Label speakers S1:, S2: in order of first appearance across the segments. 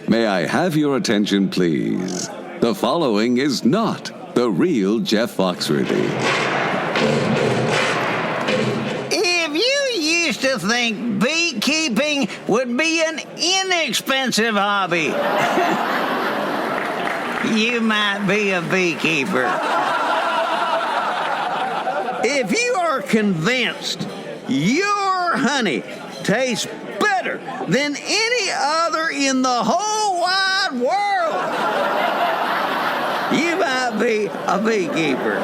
S1: May I have your attention, please? The following is not the real Jeff Foxworthy.
S2: If you used to think beekeeping would be an inexpensive hobby, you might be a beekeeper. If you are convinced your honey tastes better than any other in the whole wide world, you might be a beekeeper.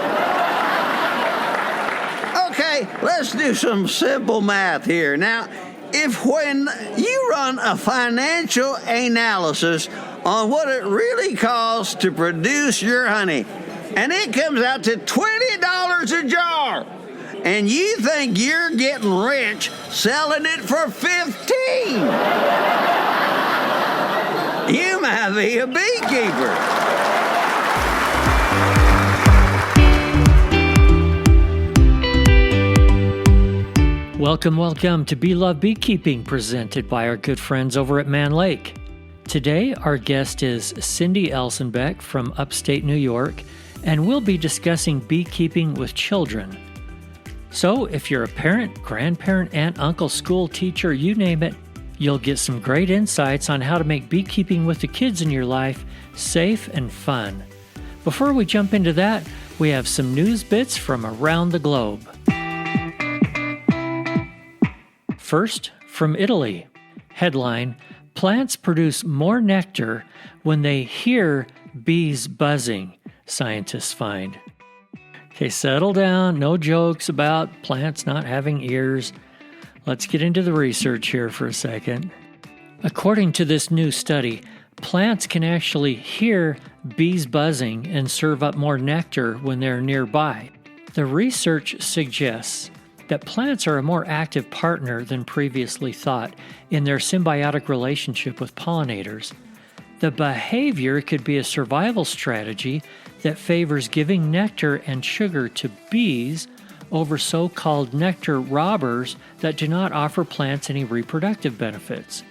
S2: Okay, let's do some simple math here. Now, if when you run a financial analysis on what it really costs to produce your honey, and it comes out to $20 a jar, and you think you're getting rich selling it for $15, you might be a beekeeper.
S3: Welcome to Bee Love Beekeeping, presented by our good friends over at Mann Lake. Today, our guest is Cindy Elsenbeck from upstate New York, and we'll be discussing beekeeping with children. So, if you're a parent, grandparent, aunt, uncle, school teacher, you name it, you'll get some great insights on how to make beekeeping with the kids in your life safe and fun. Before we jump into that, we have some news bits from around the globe. First, from Italy. Headline: Plants produce more nectar when they hear bees buzzing, scientists find. Okay, settle down. No jokes about plants not having ears. Let's get into the research here for a second. According to this new study, plants can actually hear bees buzzing and serve up more nectar when they're nearby. The research suggests that plants are a more active partner than previously thought in their symbiotic relationship with pollinators. The behavior could be a survival strategy that favors giving nectar and sugar to bees over so-called nectar robbers that do not offer plants any reproductive benefits.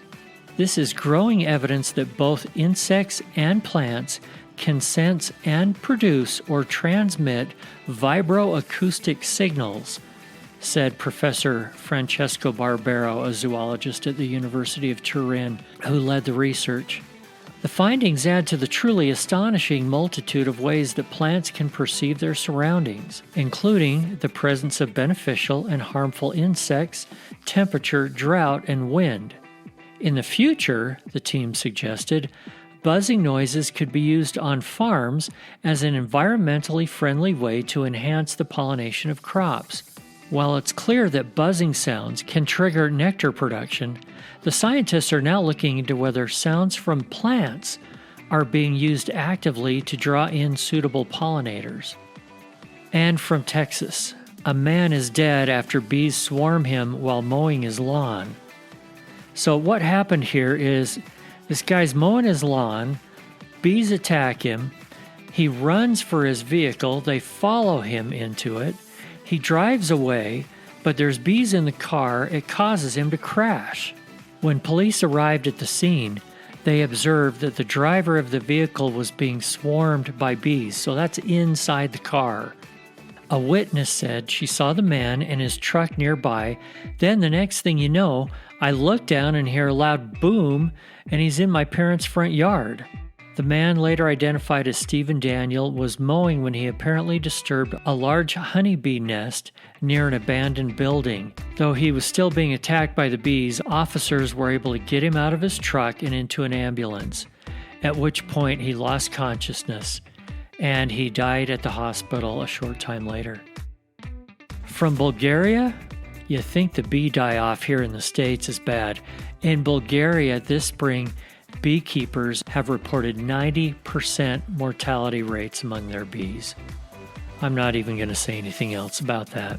S3: This is growing evidence that both insects and plants can sense and produce or transmit vibroacoustic signals, said Professor Francesco Barbero, a zoologist at the University of Turin, who led the research. The findings add to the truly astonishing multitude of ways that plants can perceive their surroundings, including the presence of beneficial and harmful insects, temperature, drought, and wind. In the future, the team suggested, buzzing noises could be used on farms as an environmentally friendly way to enhance the pollination of crops. While it's clear that buzzing sounds can trigger nectar production, the scientists are now looking into whether sounds from plants are being used actively to draw in suitable pollinators. And from Texas, a man is dead after bees swarm him while mowing his lawn. So what happened here is this guy's mowing his lawn, bees attack him, he runs for his vehicle, they follow him into it, he drives away, but there's bees in the car. It causes him to crash. When police arrived at the scene, they observed that the driver of the vehicle was being swarmed by bees, so that's inside the car. A witness said she saw the man and his truck nearby. Then the next thing you know, I look down and hear a loud boom, and he's in my parents' front yard. The man, later identified as Stephen Daniel, was mowing when he apparently disturbed a large honeybee nest near an abandoned building. Though he was still being attacked by the bees, officers were able to get him out of his truck and into an ambulance, at which point he lost consciousness, and he died at the hospital a short time later. From Bulgaria? You think the bee die-off here in the States is bad. In Bulgaria this spring, beekeepers have reported 90% mortality rates among their bees. I'm not even going to say anything else about that.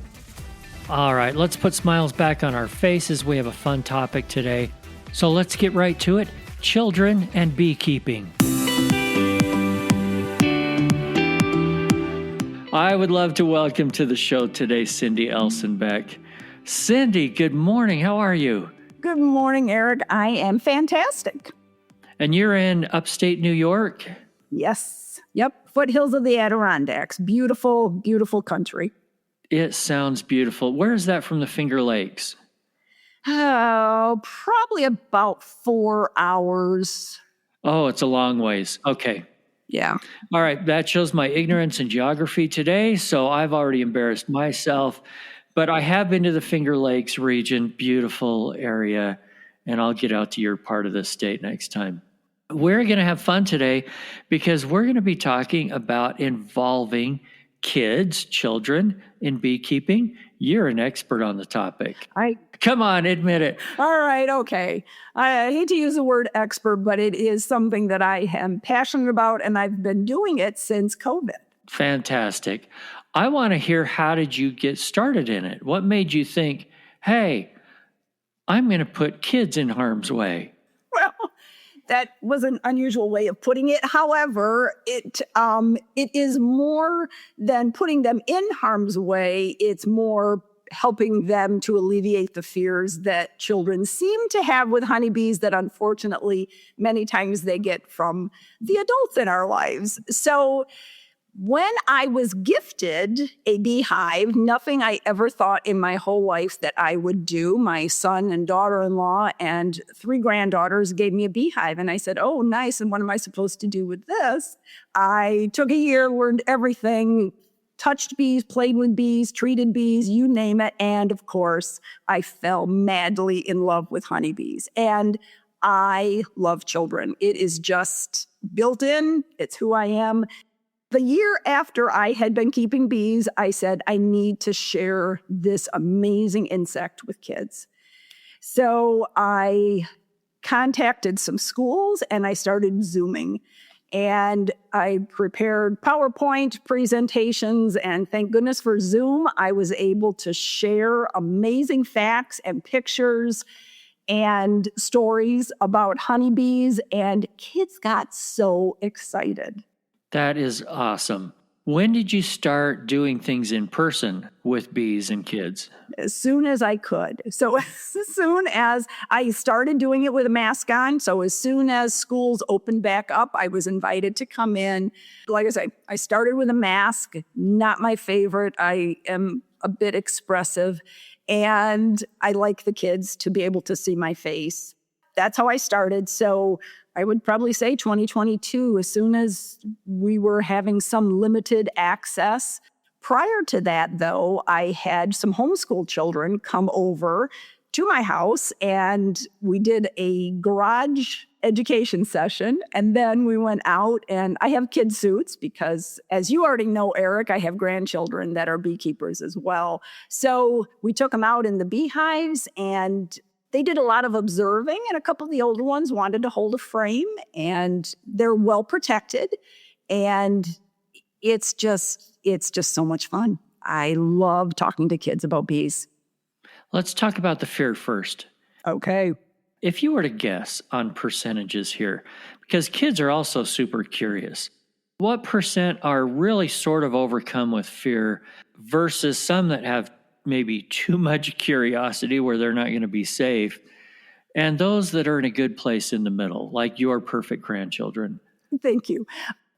S3: All right, let's put smiles back on our faces. We have a fun topic today. So let's get right to it. Children and beekeeping. I would love to welcome to the show today Cindy Elsenbeck. Cindy, good morning. How are you?
S4: Good morning, Eric. I am fantastic.
S3: And you're in upstate New York?
S4: Yes. Yep. Foothills of the Adirondacks. Beautiful, beautiful country.
S3: It sounds beautiful. Where is that from the Finger Lakes?
S4: Oh, probably about 4 hours.
S3: Oh, it's a long ways. Okay.
S4: Yeah.
S3: All right. That shows my ignorance in geography today. So I've already embarrassed myself. But I have been to the Finger Lakes region, beautiful area, and I'll get out to your part of the state next time. We're going to have fun today because we're going to be talking about involving kids, children in beekeeping. You're an expert on the topic. Come on, admit it.
S4: All right, okay. I hate to use the word expert, but it is something that I am passionate about, and I've been doing it since COVID.
S3: Fantastic. I want to hear, how did you get started in it? What made you think, hey, I'm going to put kids in harm's way?
S4: Well, that was an unusual way of putting it. However, it is more than putting them in harm's way. It's more helping them to alleviate the fears that children seem to have with honeybees that unfortunately many times they get from the adults in our lives. So when I was gifted a beehive, nothing I ever thought in my whole life that I would do. My son and daughter-in-law and 3 granddaughters gave me a beehive. And I said, oh, nice. And what am I supposed to do with this? I took a year, learned everything, touched bees, played with bees, treated bees, you name it. And of course, I fell madly in love with honeybees. And I love children. It is just built in. It's who I am. The year after I had been keeping bees, I said, I need to share this amazing insect with kids. So I contacted some schools and I started Zooming. And I prepared PowerPoint presentations, and thank goodness for Zoom, I was able to share amazing facts and pictures and stories about honeybees, and kids got so excited.
S3: That is awesome. When did you start doing things in person with bees and kids?
S4: As soon as I could. So as soon as I started doing it with a mask on, so as soon as schools opened back up, I was invited to come in. Like I say, I started with a mask, not my favorite. I am a bit expressive, and I like the kids to be able to see my face. That's how I started. So I would probably say 2022, as soon as we were having some limited access. Prior to that, though, I had some homeschool children come over to my house, and we did a garage education session. And then we went out, and I have kid suits because, as you already know, Eric, I have grandchildren that are beekeepers as well. So we took them out in the beehives, and they did a lot of observing, and a couple of the older ones wanted to hold a frame, and they're well protected. And it's just so much fun. I love talking to kids about bees.
S3: Let's talk about the fear first.
S4: Okay.
S3: If you were to guess on percentages here, because kids are also super curious, what percent are really sort of overcome with fear versus some that have maybe too much curiosity where they're not going to be safe, and those that are in a good place in the middle, like your perfect grandchildren?
S4: Thank you.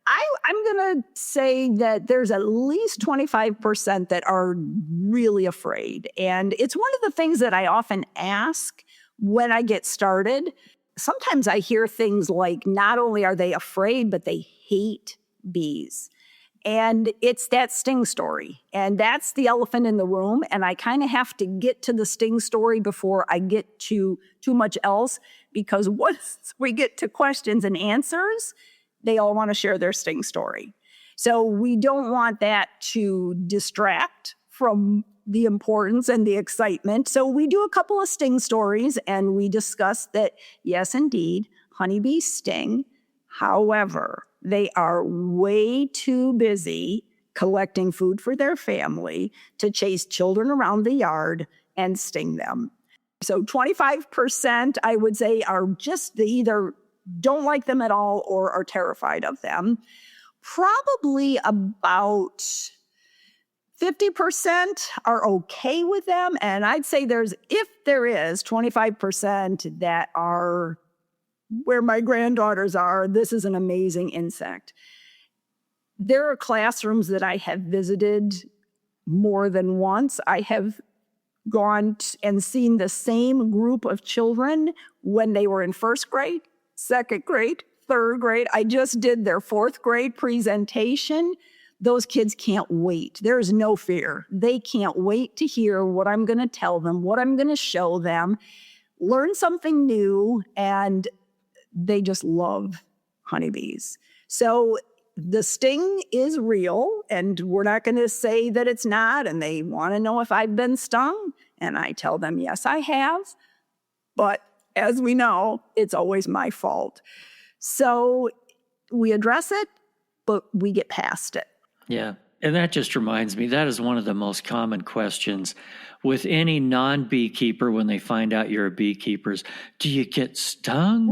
S4: I'm going to say that there's at least 25% that are really afraid. And it's one of the things that I often ask when I get started. Sometimes I hear things like, not only are they afraid, but they hate bees. And it's that sting story. And that's the elephant in the room. And I kind of have to get to the sting story before I get to too much else, because once we get to questions and answers, they all want to share their sting story. So we don't want that to distract from the importance and the excitement. So we do a couple of sting stories, and we discuss that, yes, indeed, honeybees sting. However, they are way too busy collecting food for their family to chase children around the yard and sting them. So 25%, I would say, are just they either don't like them at all or are terrified of them. Probably about 50% are okay with them. And I'd say if there is 25% that are where my granddaughters are, this is an amazing insect. There are classrooms that I have visited more than once. I have gone and seen the same group of children when they were in first grade, second grade, third grade. I just did their fourth grade presentation. Those kids can't wait. There is no fear. They can't wait to hear what I'm going to tell them, what I'm going to show them, learn something new, and they just love honeybees. So the sting is real, and we're not going to say that it's not, and they want to know if I've been stung, and I tell them, yes, I have, but as we know, it's always my fault. So we address it, but we get past it.
S3: Yeah. And that just reminds me, that is one of the most common questions with any non-beekeeper when they find out you're a beekeeper. Do you get stung?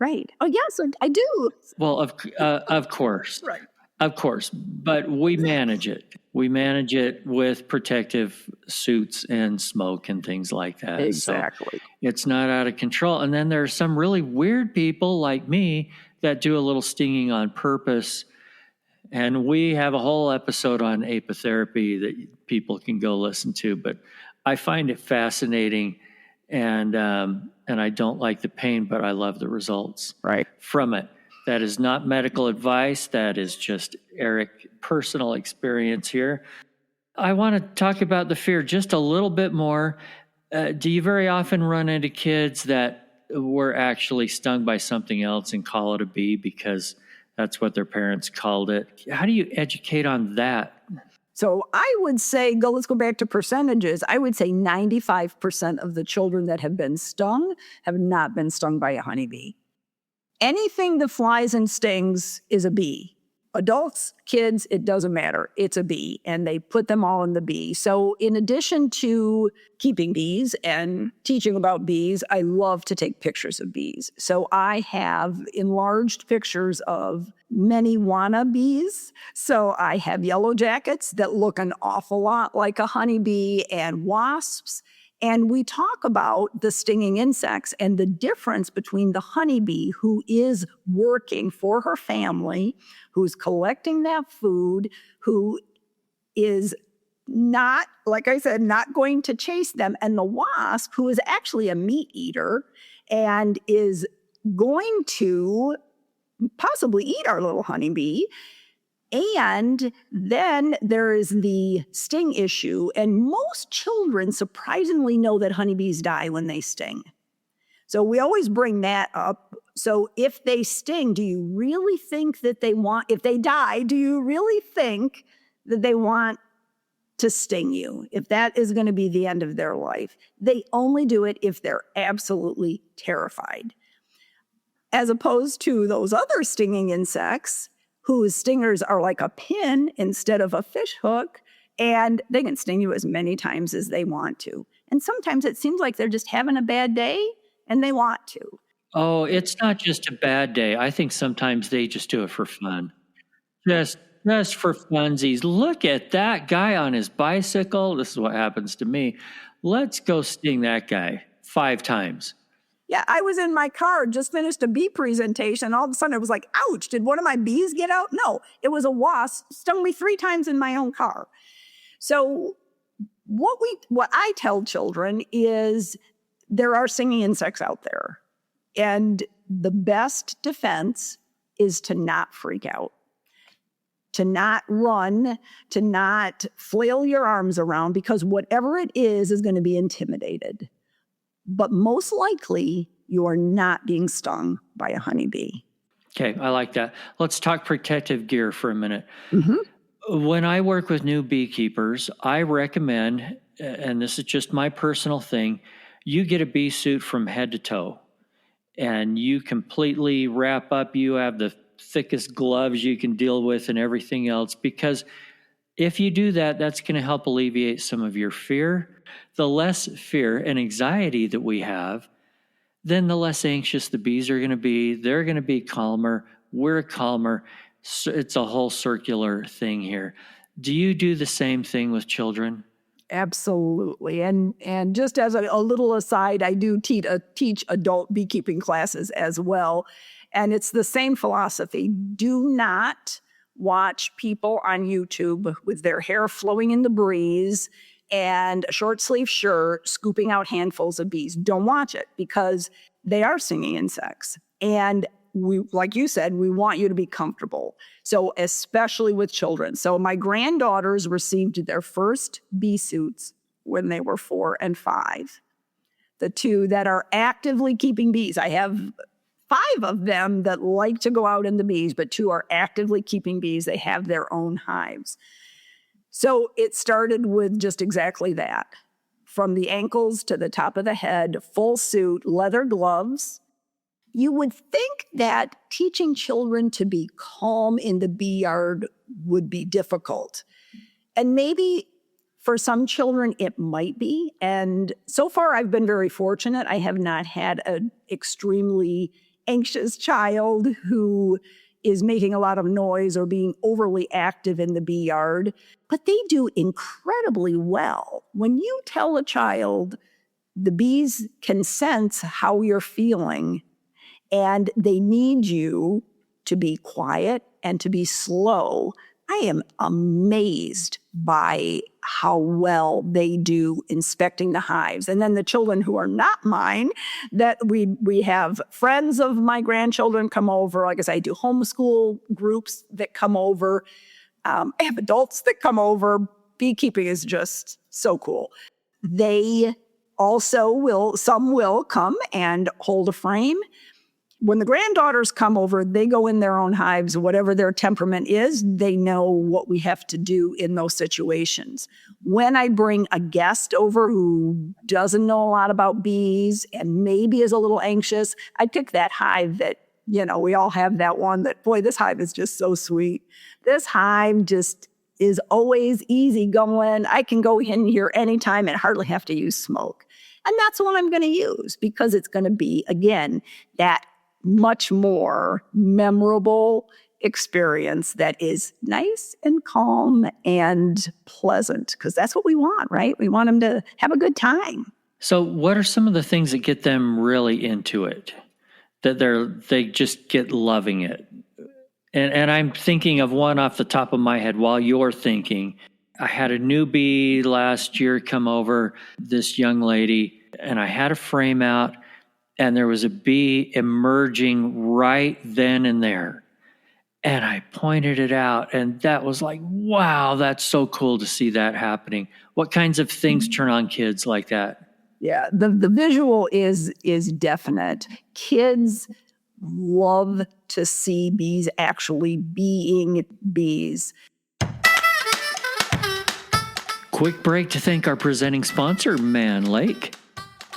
S4: Right. Oh, yes, I do.
S3: Well, of course.
S4: Right.
S3: Of course. But we manage it. We manage it with protective suits and smoke and things like that.
S4: Exactly.
S3: So it's not out of control. And then there are some really weird people like me that do a little stinging on purpose. And we have a whole episode on apitherapy that people can go listen to. But I find it fascinating, and I don't like the pain, but I love the results from it. That is not medical advice. That is just Eric personal experience here. I want to talk about the fear just a little bit more. Do you very often run into kids that were actually stung by something else and call it a bee because that's what their parents called it? How do you educate on that?
S4: So I would say, let's go back to percentages. I would say 95% of the children that have been stung have not been stung by a honeybee. Anything that flies and stings is a bee. Adults, kids, it doesn't matter. It's a bee, and they put them all in the bee. So in addition to keeping bees and teaching about bees, I love to take pictures of bees. So I have enlarged pictures of many wannabes. So I have yellow jackets that look an awful lot like a honeybee and wasps. And we talk about the stinging insects and the difference between the honeybee who is working for her family, who's collecting that food, who is not, like I said, not going to chase them, and the wasp who is actually a meat eater and is going to possibly eat our little honeybee. And then there is the sting issue. And most children surprisingly know that honeybees die when they sting. So we always bring that up. So if they sting, do you really think that if they die, do you really think that they want to sting you? If that is going to be the end of their life, they only do it if they're absolutely terrified. As opposed to those other stinging insects, whose stingers are like a pin instead of a fish hook, and they can sting you as many times as they want to. And sometimes it seems like they're just having a bad day and they want to.
S3: Oh, it's not just a bad day. I think sometimes they just do it for fun. Just for funsies. Look at that guy on his bicycle. This is what happens to me. Let's go sting that guy 5 times.
S4: Yeah, I was in my car, just finished a bee presentation. All of a sudden, it was like, ouch, did one of my bees get out? No, it was a wasp, stung me 3 times in my own car. So what I tell children is there are stinging insects out there. And the best defense is to not freak out, to not run, to not flail your arms around, because whatever it is going to be intimidated. But most likely, you are not being stung by a honeybee.
S3: Okay, I like that. Let's talk protective gear for a minute. Mm-hmm. When I work with new beekeepers, I recommend, and this is just my personal thing, you get a bee suit from head to toe. And you completely wrap up. You have the thickest gloves you can deal with and everything else. Because if you do that, that's going to help alleviate some of your fear. The less fear and anxiety that we have, then the less anxious the bees are going to be. They're going to be calmer. We're calmer. So it's a whole circular thing here. Do you do the same thing with children?
S4: Absolutely. And just as a little aside, I do teach adult beekeeping classes as well. And it's the same philosophy. Do not watch people on YouTube with their hair flowing in the breeze and a short sleeve shirt scooping out handfuls of bees. Don't watch it, because they are stinging insects. And we, like you said, we want you to be comfortable. So especially with children. So my granddaughters received their first bee suits when they were 4 and 5. The two that are actively keeping bees. I have 5 of them that like to go out in the bees, but 2 are actively keeping bees. They have their own hives. So it started with just exactly that. From the ankles to the top of the head, full suit, leather gloves. You would think that teaching children to be calm in the bee yard would be difficult. And maybe for some children it might be. And so far I've been very fortunate. I have not had an extremely anxious child who is making a lot of noise or being overly active in the bee yard. But they do incredibly well. When you tell a child the bees can sense how you're feeling, and they need you to be quiet and to be slow, I am amazed by how well they do inspecting the hives. And then the children who are not mine, that we have friends of my grandchildren come over. Like I said, I do homeschool groups that come over. I have adults that come over. Beekeeping is just so cool. They also some will come and hold a frame. When the granddaughters come over, they go in their own hives. Whatever their temperament is, they know what we have to do in those situations. When I bring a guest over who doesn't know a lot about bees and maybe is a little anxious, I pick that hive that, we all have that one that, boy, this hive is just so sweet. This hive just is always easy going. I can go in here anytime and hardly have to use smoke. And that's what I'm going to use, because it's going to be, again, that much more memorable experience that is nice and calm and pleasant, because that's what we want, right? We want them to have a good time.
S3: So what are some of the things that get them really into it, that they just get loving it? And I'm thinking of one off the top of my head while you're thinking. I had a newbie last year come over, this young lady, and I had a frame out, and there was a bee emerging right then and there. And I pointed it out, and that was like, wow, that's so cool to see that happening. What kinds of things turn on kids like that?
S4: Yeah, the visual is definite. Kids love to see bees actually being bees.
S3: Quick break to thank our presenting sponsor, Mann Lake.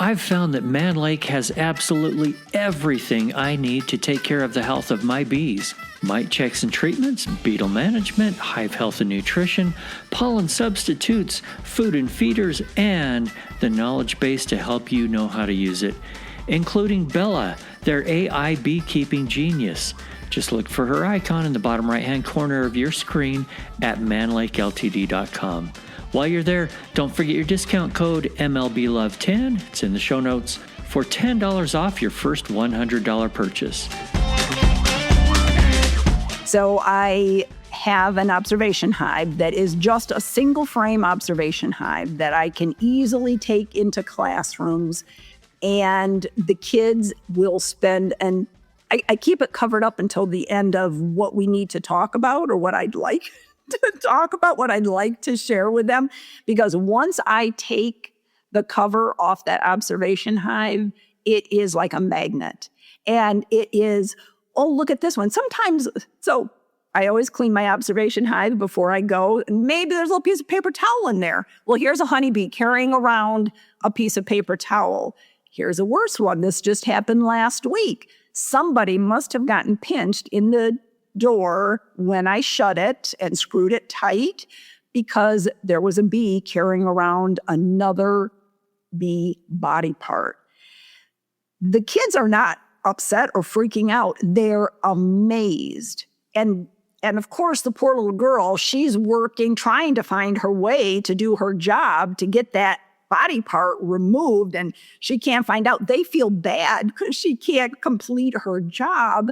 S3: I've found that Mann Lake has absolutely everything I need to take care of the health of my bees. Mite checks and treatments, beetle management, hive health and nutrition, pollen substitutes, food and feeders, and the knowledge base to help you know how to use it, including Bella, their AI beekeeping genius. Just look for her icon in the bottom right-hand corner of your screen at manlakeltd.com. While you're there, don't forget your discount code MLBLOVE10. It's in the show notes for $10 off your first $100 purchase.
S4: So I have an observation hive that is just a single frame observation hive that I can easily take into classrooms, and the kids will spend, and I keep it covered up until the end of what we need to talk about or what I'd like to talk about, what I'd like to share with them. Because once I take the cover off that observation hive, it is like a magnet. And it is, oh, look at this one. Sometimes, so I always clean my observation hive before I go. And maybe there's a little piece of paper towel in there. Well, here's a honeybee carrying around a piece of paper towel. Here's a worse one. This just happened last week. Somebody must have gotten pinched in the door when I shut it and screwed it tight, because there was a bee carrying around another bee body part. The kids are not upset or freaking out. They're amazed. And And of course, the poor little girl, she's working, trying to find her way to do her job to get that body part removed, and she can't find out. They feel bad because she can't complete her job,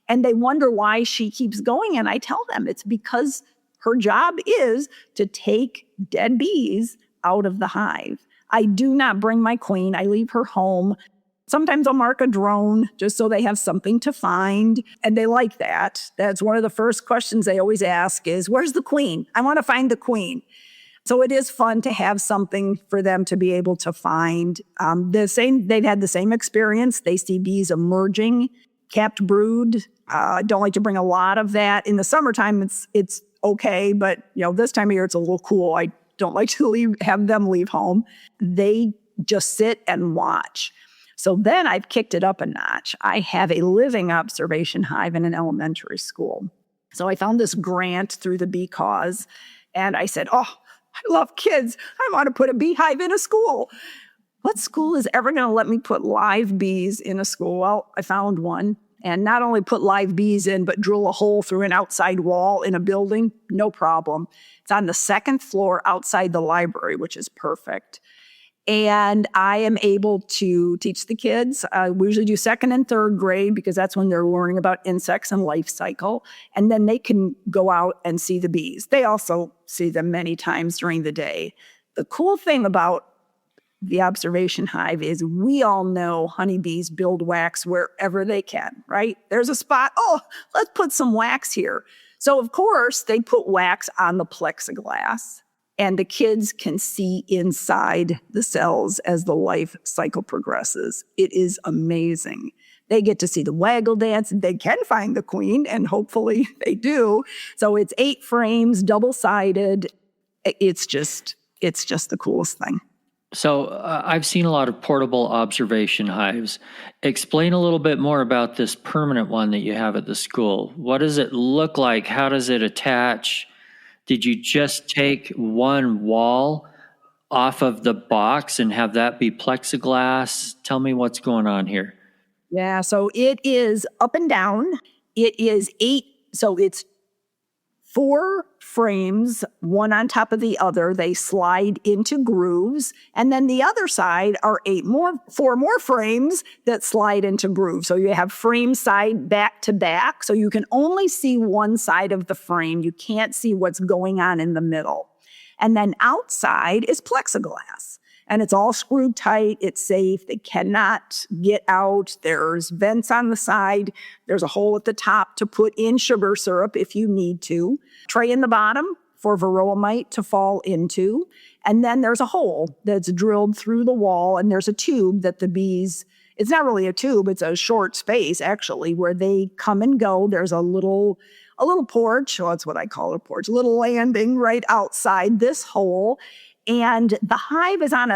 S4: and they wonder why she keeps going. And I tell them it's because her job is to take dead bees out of the hive. I do not bring my queen. I leave her home. Sometimes I'll mark a drone just so they have something to find, and they like that. That's one of the first questions they always ask is, where's the queen? I want to find the queen. So it is fun to have something for them to be able to find. They've had the same experience. They see bees emerging, capped brood. I don't like to bring a lot of that. In the summertime, it's okay, but this time of year, it's a little cool. I don't like to have them leave home. They just sit and watch. So then I've kicked it up a notch. I have a living observation hive in an elementary school. So I found this grant through the Bee Cause, and I said, I love kids. I want to put a beehive in a school. What school is ever going to let me put live bees in a school? Well, I found one. And not only put live bees in, but drill a hole through an outside wall in a building, no problem. It's on the second floor outside the library, which is perfect. And I am able to teach the kids. We usually do second and third grade because that's when they're learning about insects and life cycle. And then they can go out and see the bees. They also see them many times during the day. The cool thing about the observation hive is we all know honeybees build wax wherever they can, right? There's a spot, let's put some wax here. So of course, they put wax on the plexiglass, and the kids can see inside the cells as the life cycle progresses. It is amazing. They get to see the waggle dance. They can find the queen, and hopefully they do. So it's 8 frames, double-sided. It's just the coolest thing.
S3: So I've seen a lot of portable observation hives. Explain a little bit more about this permanent one that you have at the school. What does it look like? How does it attach? Did you just take one wall off of the box and have that be plexiglass? Tell me what's going on here.
S4: Yeah, so it is up and down. It is 8, so it's 4 frames, one on top of the other. They slide into grooves. And then the other side are 4 more frames that slide into grooves. So you have frame side back to back. So you can only see one side of the frame. You can't see what's going on in the middle. And then outside is plexiglass. And it's all screwed tight. It's safe. They cannot get out. There's vents on the side. There's a hole at the top to put in sugar syrup if you need to. Tray in the bottom for varroa mite to fall into. And then there's a hole that's drilled through the wall, and there's a tube that the bees, it's not really a tube, it's a short space actually, where they come and go. There's a little porch, that's what I call a porch, a little landing right outside this hole. And the hive is on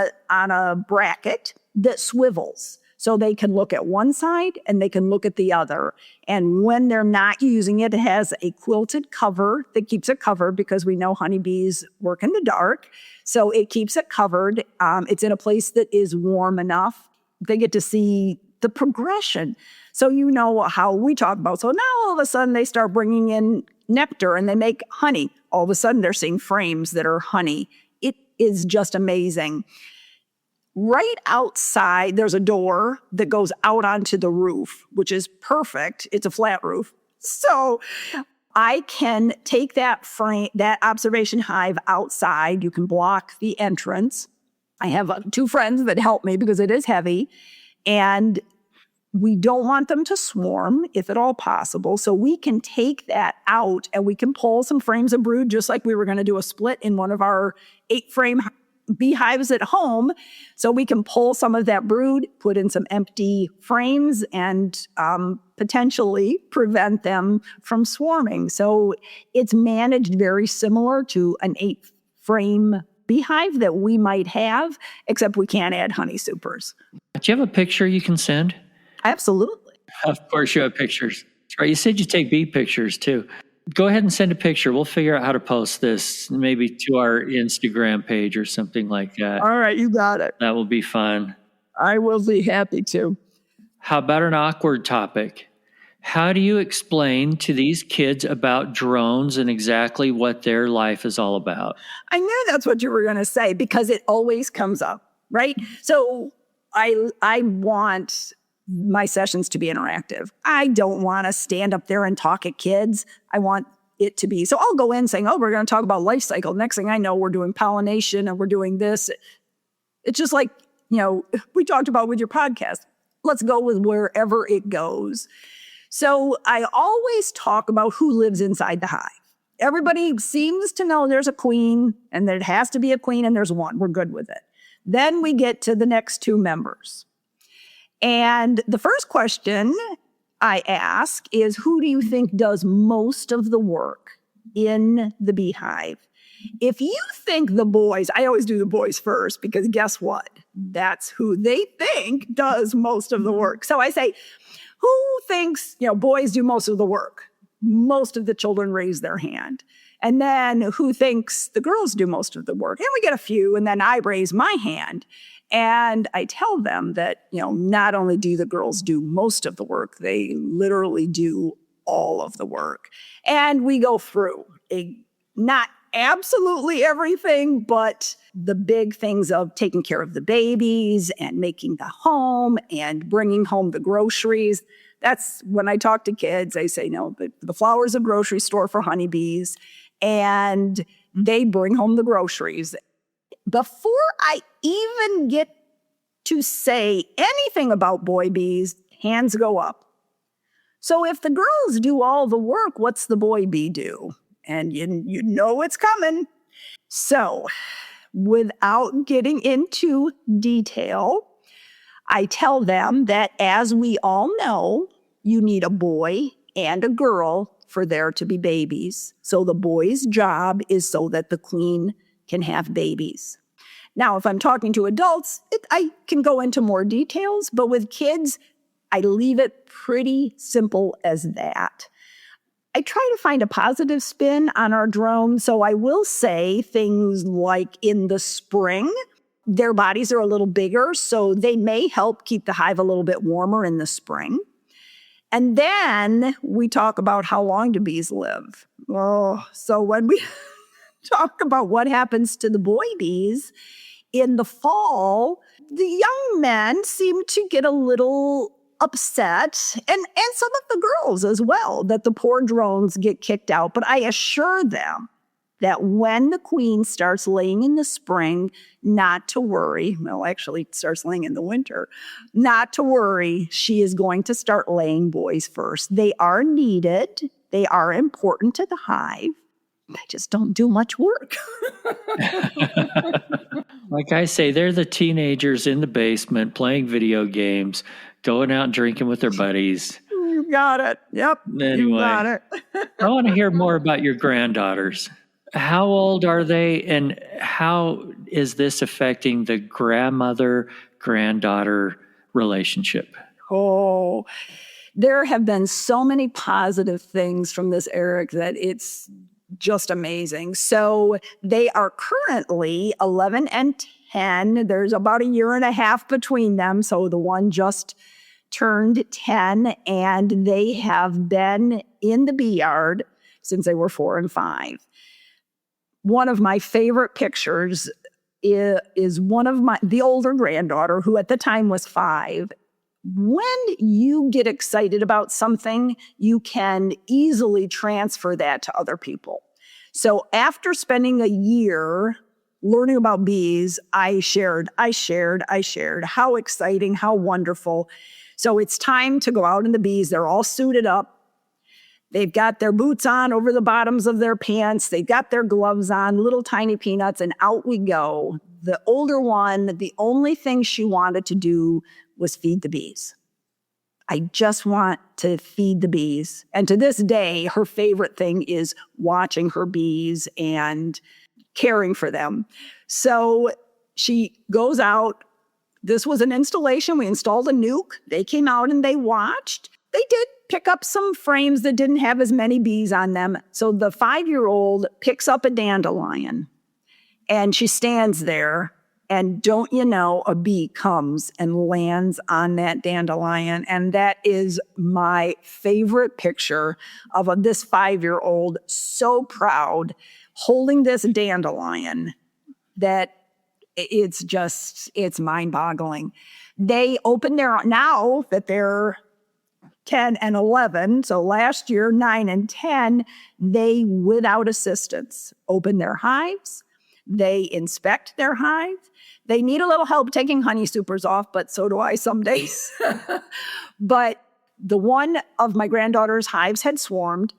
S4: a bracket that swivels. So they can look at one side and they can look at the other. And when they're not using it, it has a quilted cover that keeps it covered because we know honeybees work in the dark. So it keeps it covered. It's in a place that is warm enough. They get to see the progression. So you know how we talk about. So now all of a sudden they start bringing in nectar and they make honey. All of a sudden they're seeing frames that are honey. It is just amazing. Right outside, there's a door that goes out onto the roof, which is perfect. It's a flat roof. So I can take that observation hive outside. You can block the entrance. I have 2 friends that help me because it is heavy. And we don't want them to swarm, if at all possible. So we can take that out and we can pull some frames of brood, just like we were going to do a split in one of our 8-frame beehives at home. So we can pull some of that brood, put in some empty frames, and potentially prevent them from swarming. So it's managed very similar to an 8-frame beehive that we might have, except we can't add honey supers.
S3: Do you have a picture you can send?
S4: Absolutely.
S3: Of course you have pictures. That's right. You said you take bee pictures too. Go ahead and send a picture. We'll figure out how to post this, maybe to our Instagram page or something like that.
S4: All right, you got it.
S3: That will be fun.
S4: I will be happy to.
S3: How about an awkward topic? How do you explain to these kids about drones and exactly what their life is all about?
S4: I knew that's what you were going to say because it always comes up, right? So I want my sessions to be interactive. I don't want to stand up there and talk at kids. I want it to be. So I'll go in saying, oh, we're going to talk about life cycle. Next thing I know, we're doing pollination and we're doing this. It's just like, we talked about with your podcast. Let's go with wherever it goes. So I always talk about who lives inside the hive. Everybody seems to know there's a queen and there has to be a queen and there's one. We're good with it. Then we get to the next two members. And the first question I ask is, who do you think does most of the work in the beehive? If you think the boys, I always do the boys first because guess what? That's who they think does most of the work. So I say, who thinks, boys do most of the work? Most of the children raise their hand. And then who thinks the girls do most of the work? And we get a few, and then I raise my hand. And I tell them that, not only do the girls do most of the work, they literally do all of the work. And we go through not absolutely everything, but the big things of taking care of the babies and making the home and bringing home the groceries. That's when I talk to kids, I say, no, the flower's a grocery store for honeybees, and they bring home the groceries. Before I even get to say anything about boy bees, hands go up. So if the girls do all the work, what's the boy bee do? And you know it's coming. So without getting into detail, I tell them that, as we all know, you need a boy and a girl for there to be babies. So the boy's job is so that the queen can have babies. Now, if I'm talking to adults, I can go into more details, but with kids, I leave it pretty simple as that. I try to find a positive spin on our drones, so I will say things like in the spring, their bodies are a little bigger, so they may help keep the hive a little bit warmer in the spring. And then we talk about how long do bees live. Oh, so when we talk about what happens to the boy bees in the fall, the young men seem to get a little upset, and some of the girls as well, that the poor drones get kicked out. But I assure them that when the queen starts laying in the spring, not to worry. Well, actually, it starts laying in the winter. Not to worry. She is going to start laying boys first. They are needed. They are important to the hive. They just don't do much work.
S3: Like I say, they're the teenagers in the basement playing video games, going out and drinking with their buddies.
S4: You got it. Yep.
S3: Anyway,
S4: you got it.
S3: I want to hear more about your granddaughters. How old are they, and how is this affecting the grandmother-granddaughter relationship?
S4: Oh, there have been so many positive things from this, Eric, that it's just amazing. So they are currently 11 and 10. There's about a year and a half between them. So the one just turned 10, and they have been in the bee yard since they were 4 and 5. One of my favorite pictures is the older granddaughter, who at the time was 5. When you get excited about something, you can easily transfer that to other people. So after spending a year learning about bees, I shared how exciting, how wonderful. So it's time to go out in the bees. They're all suited up. They've got their boots on over the bottoms of their pants. They've got their gloves on, little tiny peanuts, and out we go. The older one, the only thing she wanted to do was feed the bees. I just want to feed the bees. And to this day, her favorite thing is watching her bees and caring for them. So she goes out. This was an installation. We installed a nuke. They came out and they watched. They did pick up some frames that didn't have as many bees on them. So the 5-year-old picks up a dandelion and she stands there And don't you know, a bee comes and lands on that dandelion. And that is my favorite picture of this 5-year-old, so proud, holding this dandelion that it's mind-boggling. They open now that they're 10 and 11, so last year, 9 and 10, they, without assistance, open their hives. They inspect their hives. They need a little help taking honey supers off, but so do I some days. But the one of my granddaughters' hives had swarmed.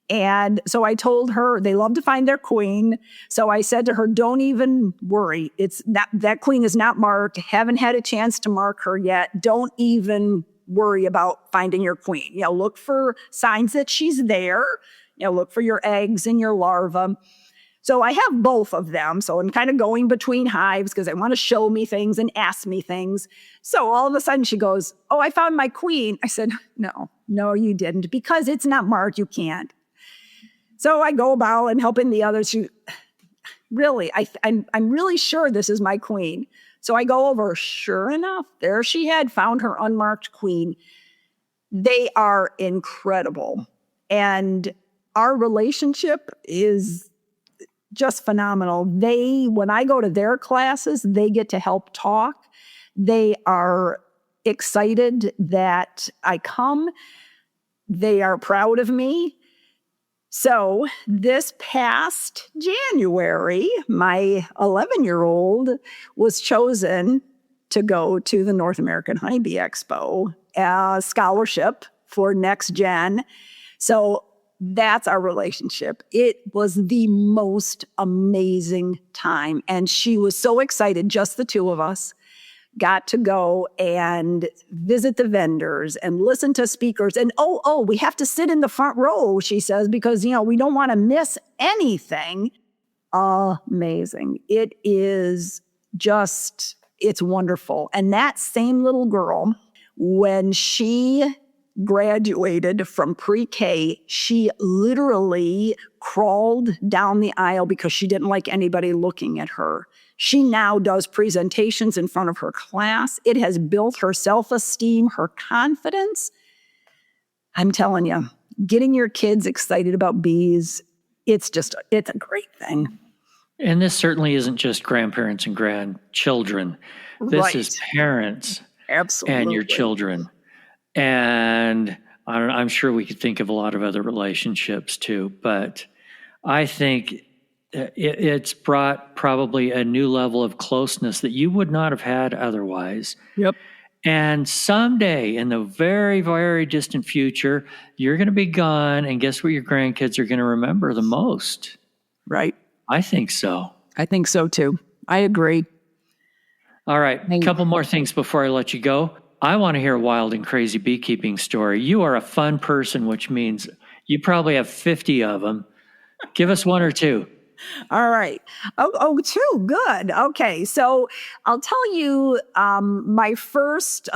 S4: And so I told her they love to find their queen. So I said to her, don't even worry. It's not, that queen is not marked. Haven't had a chance to mark her yet. Don't even worry about finding your queen. Look for signs that she's there. Look for your eggs and your larvae. So I have both of them. So I'm kind of going between hives because they want to show me things and ask me things. So all of a sudden she goes, oh, I found my queen. I said, no, you didn't, because it's not marked. You can't. So I go about and helping the others. Really, I'm really sure this is my queen. So I go over. Sure enough, there she had found her unmarked queen. They are incredible. And our relationship is just phenomenal. When I go to their classes, they get to help talk. They are excited that I come. They are proud of me. So this past January, my 11-year-old was chosen to go to the North American Honeybee Expo, a scholarship for Next Gen. So that's our relationship. It was the most amazing time. And she was so excited, just the two of us, got to go and visit the vendors and listen to speakers. And we have to sit in the front row, she says, because, we don't want to miss anything. Amazing. It is just, it's wonderful. And that same little girl, when she graduated from pre-K, she literally crawled down the aisle because she didn't like anybody looking at her. She now does presentations in front of her class. It has built her self-esteem, her confidence. I'm telling you, getting your kids excited about bees, it's a great thing.
S3: And this certainly isn't just grandparents and grandchildren. This is parents
S4: Absolutely.
S3: and your children. And I'm sure we could think of a lot of other relationships too, but I think it's brought probably a new level of closeness that you would not have had otherwise.
S4: Yep.
S3: And someday in the very, very distant future, you're going to be gone, and guess what your grandkids are going to remember the most?
S4: Right.
S3: I think so.
S4: I think so too. I agree.
S3: All right. A couple more things before I let you go. I want to hear a wild and crazy beekeeping story. You are a fun person, which means you probably have 50 of them. Give us one or two.
S4: All right. Oh, two. Good. Okay. So I'll tell you my first,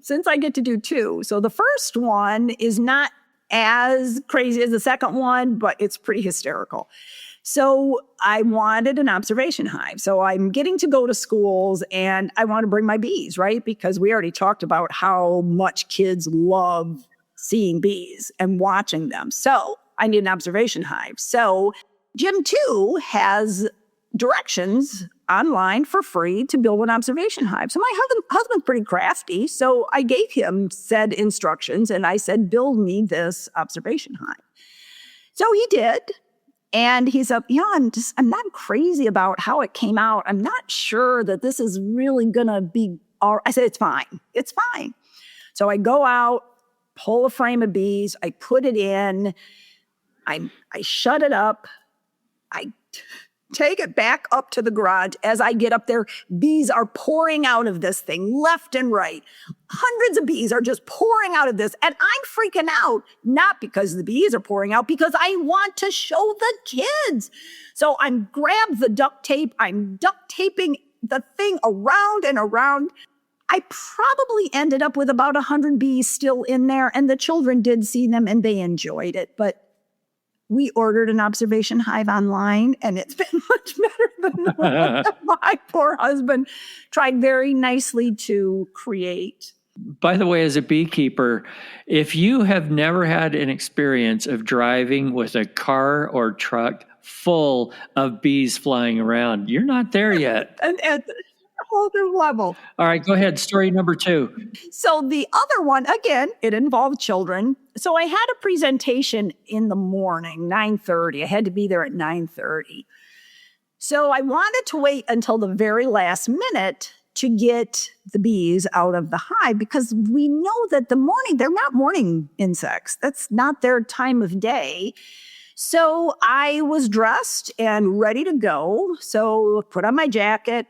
S4: since I get to do two. So the first one is not as crazy as the second one, but it's pretty hysterical. So I wanted an observation hive. So I'm getting to go to schools and I want to bring my bees, right? Because we already talked about how much kids love seeing bees and watching them. So I need an observation hive. So Gym 2 has directions online for free to build an observation hive. So my husband's pretty crafty. So I gave him said instructions and I said, build me this observation hive. So he did. And he's up, I'm not crazy about how it came out. I'm not sure that this is really going to be all right. I said, it's fine. It's fine. So I go out, pull a frame of bees. I put it in. I shut it up. I take it back up to the garage. As I get up there, bees are pouring out of this thing left and right. Hundreds of bees are just pouring out of this. And I'm freaking out, not because the bees are pouring out, because I want to show the kids. So I'm grabbed the duct tape. I'm duct taping the thing around and around. I probably ended up with about 100 bees still in there. And the children did see them and they enjoyed it. But we ordered an observation hive online, and it's been much better than the one that my poor husband tried very nicely to create.
S3: By the way, as a beekeeper, if you have never had an experience of driving with a car or truck full of bees flying around, you're not there yet.
S4: And at a whole new level.
S3: All right, go ahead. Story number 2.
S4: So the other one, again, it involved children. So I had a presentation in the morning, 9:30. I had to be there at 9:30. So I wanted to wait until the very last minute to get the bees out of the hive, because we know that they're not morning insects. That's not their time of day. So I was dressed and ready to go. So put on my jacket,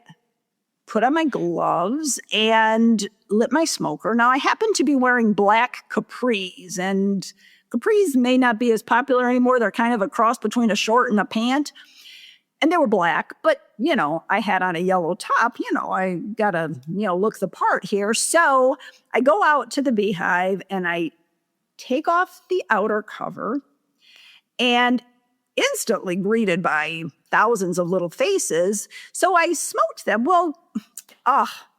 S4: put on my gloves, and lit my smoker. Now, I happen to be wearing black capris, and capris may not be as popular anymore. They're kind of a cross between a short and a pant. And they were black, but, I had on a yellow top. I got to, look the part here. So I go out to the beehive and I take off the outer cover, and instantly greeted by thousands of little faces. So I smoked them. Well,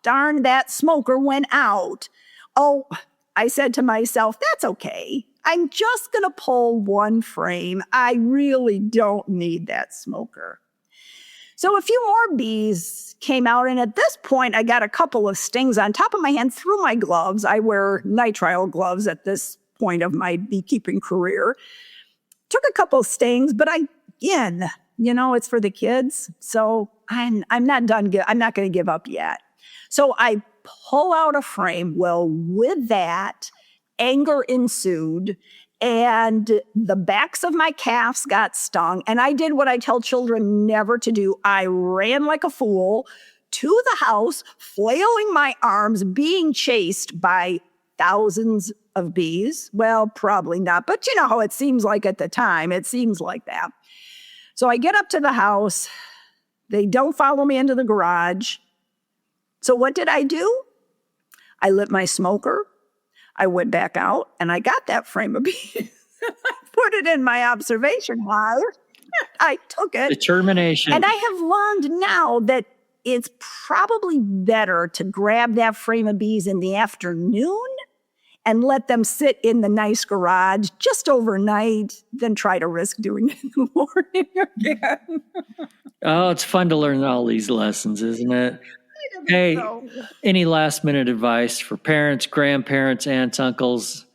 S4: darn, that smoker went out. Oh, I said to myself, that's okay. I'm just going to pull one frame. I really don't need that smoker. So a few more bees came out, and at this point, I got a couple of stings on top of my hand through my gloves. I wear nitrile gloves at this point of my beekeeping career. Took a couple stings, but it's for the kids. So I'm not done. I'm not going to give up yet. So I pull out a frame. Well, with that, anger ensued, and the backs of my calves got stung. And I did what I tell children never to do. I ran like a fool to the house, flailing my arms, being chased by thousands of bees. Well, probably not, but you know how it seems like at the time. It seems like that. So I get up to the house. They don't follow me into the garage. So what did I do? I lit my smoker. I went back out and I got that frame of bees. I put it in my observation hive. I took it.
S3: Determination.
S4: And I have learned now that it's probably better to grab that frame of bees in the afternoon and let them sit in the nice garage just overnight than try to risk doing it in the morning again.
S3: Oh, it's fun to learn all these lessons, isn't it? Hey, any last minute advice for parents, grandparents, aunts, uncles,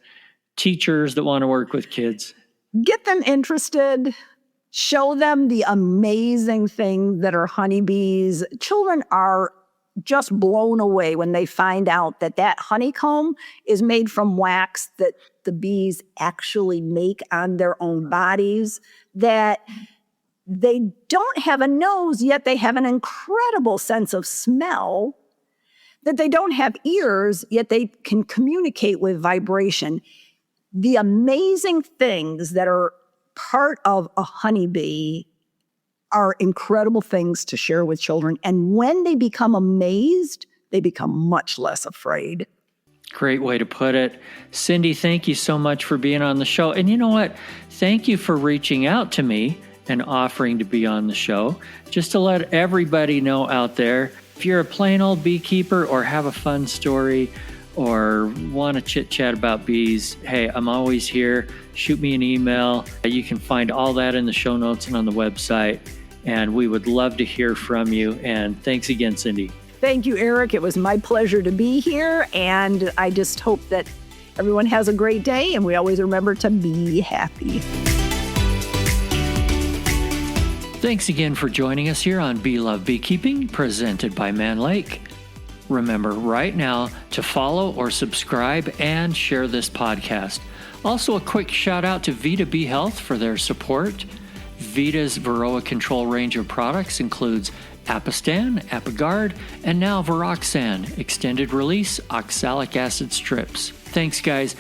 S3: teachers that want to work with kids?
S4: Get them interested. Show them the amazing things that are honeybees. Children are just blown away when they find out that honeycomb is made from wax that the bees actually make on their own bodies, that they don't have a nose, yet they have an incredible sense of smell, that they don't have ears, yet they can communicate with vibration. The amazing things that are part of a honeybee are incredible things to share with children. And when they become amazed, they become much less afraid.
S3: Great way to put it. Cindy, thank you so much for being on the show. And you know what? Thank you for reaching out to me and offering to be on the show. Just to let everybody know out there, if you're a plain old beekeeper or have a fun story or want to chit chat about bees, hey, I'm always here. Shoot me an email. You can find all that in the show notes and on the website. And we would love to hear from you. And thanks again, Cindy.
S4: Thank you, Eric. It was my pleasure to be here. And I just hope that everyone has a great day. And we always remember to be happy.
S3: Thanks again for joining us here on Bee Love Beekeeping, presented by Mann Lake. Remember right now to follow or subscribe and share this podcast. Also, a quick shout out to Vita Bee Health for their support. Vita's Varroa control range of products includes Apistan, Apigard, and now Viroxan, extended release oxalic acid strips. Thanks, guys.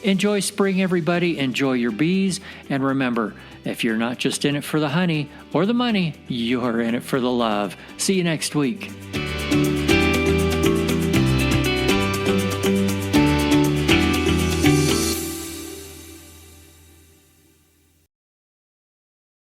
S3: Enjoy spring, everybody. Enjoy your bees. And remember, if you're not just in it for the honey or the money, you're in it for the love. See you next week.